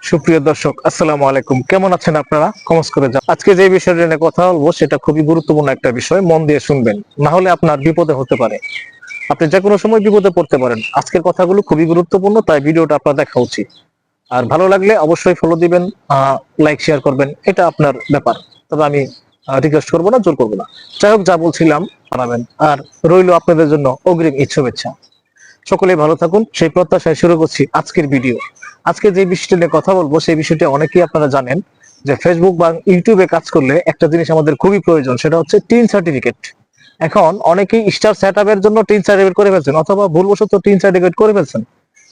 সুপ্রিয় দর্শক, আসসালামু আলাইকুম। কেমন আছেন আপনারা? কমেন্টস করে যান। আজকে যে বিষয়টা নিয়ে কথা বলবো সেটা খুবই গুরুত্বপূর্ণ একটা বিষয়, মন দিয়ে শুনবেন, না হলে আপনার বিপদে হতে পারে। আপনি যে কোনো সময় বিপদে পড়তে পারেন। আজকের কথাগুলো খুবই গুরুত্বপূর্ণ, তাই ভিডিওটা আপনার দেখা উচিত। আর ভালো লাগলে অবশ্যই ফলো দিবেন, লাইক শেয়ার করবেন, এটা আপনার ব্যাপার। তবে আমি রিকোয়েস্ট করবো না, জোর করবো না। যাই হোক, যা বলছিলাম জানাবেন। আর রইল আপনাদের জন্য অগ্রিম শুভেচ্ছা। সকলেই ভালো থাকুন, সেই প্রত্যাশায় শুরু করছি আজকের ভিডিও। আজকে যে বিষয়টা নিয়ে কথা বলবো সেই বিষয়টা অনেকেই আপনারা জানেন যে ফেসবুক বা ইউটিউবে কাজ করলে একটা জিনিস আমাদের খুবই প্রয়োজন, সেটা হচ্ছে টিন সার্টিফিকেট। এখন অনেকেই স্টার সেটআপের জন্য টিন সার্টিফিকেট করে ফেলছেন, অথবা ভুলবশত টিন সার্টিফিকেট করে ফেলছেন।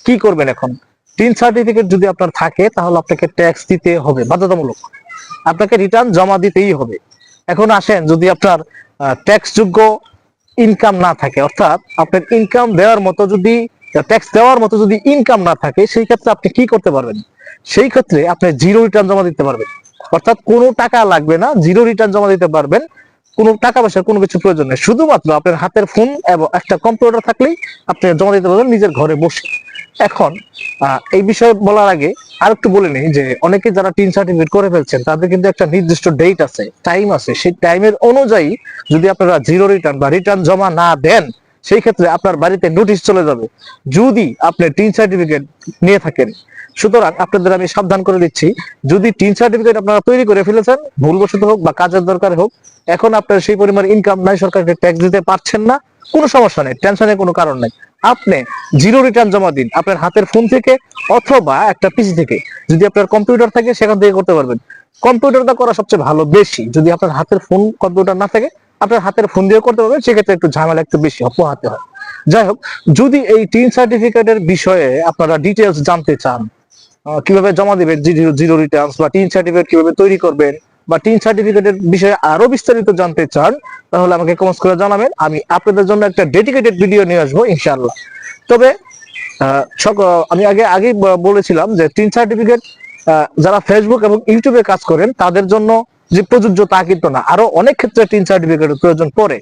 কি করবেন এখন? টিন সার্টিফিকেট যদি আপনার থাকে তাহলে আপনাকে ট্যাক্স দিতে হবে বাধ্যতামূলক, আপনাকে রিটার্ন জমা দিতেই হবে। এখন আসেন, যদি আপনার ট্যাক্স যোগ্য ইনকাম না থাকে, অর্থাৎ আপনার ইনকাম দেওয়ার মতো যদি ট্যাক্স দেওয়ার মতো যদি ইনকাম না থাকে, সেই ক্ষেত্রে আপনি কি করতে পারবেন? সেই ক্ষেত্রে আপনি জিরো রিটার্ন জমা দিতে পারবেন। অর্থাৎ কোনো টাকা লাগবে না, জিরো রিটার্ন জমা দিতে পারবেন। কোনো টাকা পয়সার কোনো কিছু প্রয়োজন নেই, শুধুমাত্র আপনার হাতের ফোন এবং একটা কম্পিউটার থাকলেই আপনি জমা দিতে পারবেন নিজের ঘরে বসে। এখন এই বিষয়ে বলার আগে আর একটু বলে নিই যে অনেকে যারা টিন সার্টিফিকেট করে ফেলছেন তাদের কিন্তু একটা নির্দিষ্ট ডেট আছে, টাইম আছে। সেই টাইমের অনুযায়ী যদি আপনারা জিরো রিটার্ন বা রিটার্ন জমা না দেন, সেই ক্ষেত্রে আপনার বাড়িতে নোটিশ চলে যাবে, যদি আপনি টিন সার্টিফিকেট নিয়ে থাকেন। সুতরাং আপনাদের আমি সাবধান করে দিচ্ছি, যদি টিন সার্টিফিকেট আপনারা তৈরি করে ফেলেছেন, ভুলবশত হোক বা কাজের দরকার হোক, এখন আপনার সেই পরিমাণ ইনকাম নাই, সরকারকে ট্যাক্স দিতে পারছেন না, কোনো সমস্যা নেই, টেনশনের কোনো কারণ নেই। আপনি জিরো রিটার্ন জমা দিন আপনার হাতের ফোন থেকে, অথবা একটা পিসি থেকে। যদি আপনার কম্পিউটার থাকে সেখান থেকে করতে পারবেন। কম্পিউটারটা করা সবচেয়ে ভালো বেশি। যদি আপনার হাতের ফোন কম্পিউটার না থাকে, আপনার হাতের ফোন দিয়ে করতে পারবেন, সেক্ষেত্রে একটু ঝামেলা একটু বেশি পোহাতে হয়। যাই হোক, যদি এই টিন সার্টিফিকেটের বিষয়ে আপনারা ডিটেলস জানতে চান, কিভাবে জমা দিবেন জিরো রিটার্নস, বা টিন সার্টিফিকেট কিভাবে তৈরি করবেন, বা টিন সার্টিফিকেটের বিষয়ে আরো বিস্তারিত জানতে চান, তাহলে আমাকে কমেন্টস করে জানাবেন। আমি আপনাদের জন্য একটা ডেডিকেটেড ভিডিও নিয়ে আসবো ইনশাআল্লাহ। তবে আমি আগে বলেছিলাম যে টিন সার্টিফিকেট যারা ফেসবুক এবং ইউটিউবে কাজ করেন তাদের জন্য যে প্রযোজ্য তা কিন্তু না, আরো অনেক ক্ষেত্রে টিন সার্টিফিকেটের প্রয়োজন পড়ে।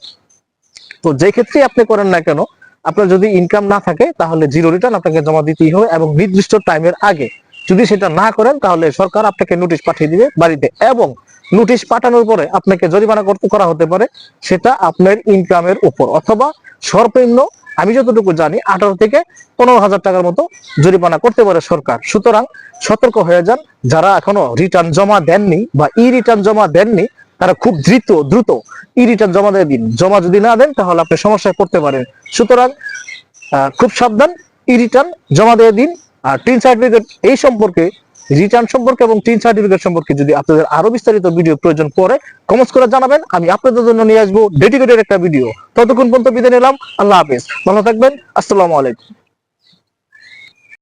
তো যে ক্ষেত্রে আপনি করেন না কেন, আপনার যদি ইনকাম না থাকে তাহলে জিরো রিটার্ন আপনাকে জমা দিতেই হবে, এবং নির্দিষ্ট টাইমের আগে। যদি সেটা না করেন তাহলে সরকার আপনাকে নোটিশ পাঠিয়ে দিবে বাড়িতে, এবং নোটিশ পাঠানোর পরে আপনাকে জরিমানা করা হতে পারে, সেটা আপনার ইনকামের উপর, অথবা সর্বনিম্ন আমি যতটুকু জানি 18 থেকে 15,000 টাকার মতো জরিমানা করতে পারে সরকার। সুতরাং সতর্ক হয়ে যান, যারা এখনো রিটার্ন জমা দেননি বা ই রিটার্ন জমা দেননি, তারা খুব দ্রুত ই রিটার্ন জমা দিয়ে দিন। জমা যদি না দেন তাহলে আপনি সমস্যায় পড়তে পারেন। সুতরাং খুব সাবধান, ই রিটার্ন জমা দিয়ে দিন। আর টিন সার্টিফিকেট এই সম্পর্কে, রিটার্ন সম্পর্কে এবং টিন সার্টিফিকেট সম্পর্কে যদি আপনাদের আরো বিস্তারিত ভিডিও প্রয়োজন পড়ে, কমেন্টস করে জানাবেন। আমি আপনাদের জন্য নিয়ে আসবো ডেডিকেটেড একটা ভিডিও। ততক্ষণ পর্যন্ত বিদায় নিলাম। আল্লাহ হাফেজ, ভালো থাকবেন। আসসালামু আলাইকুম।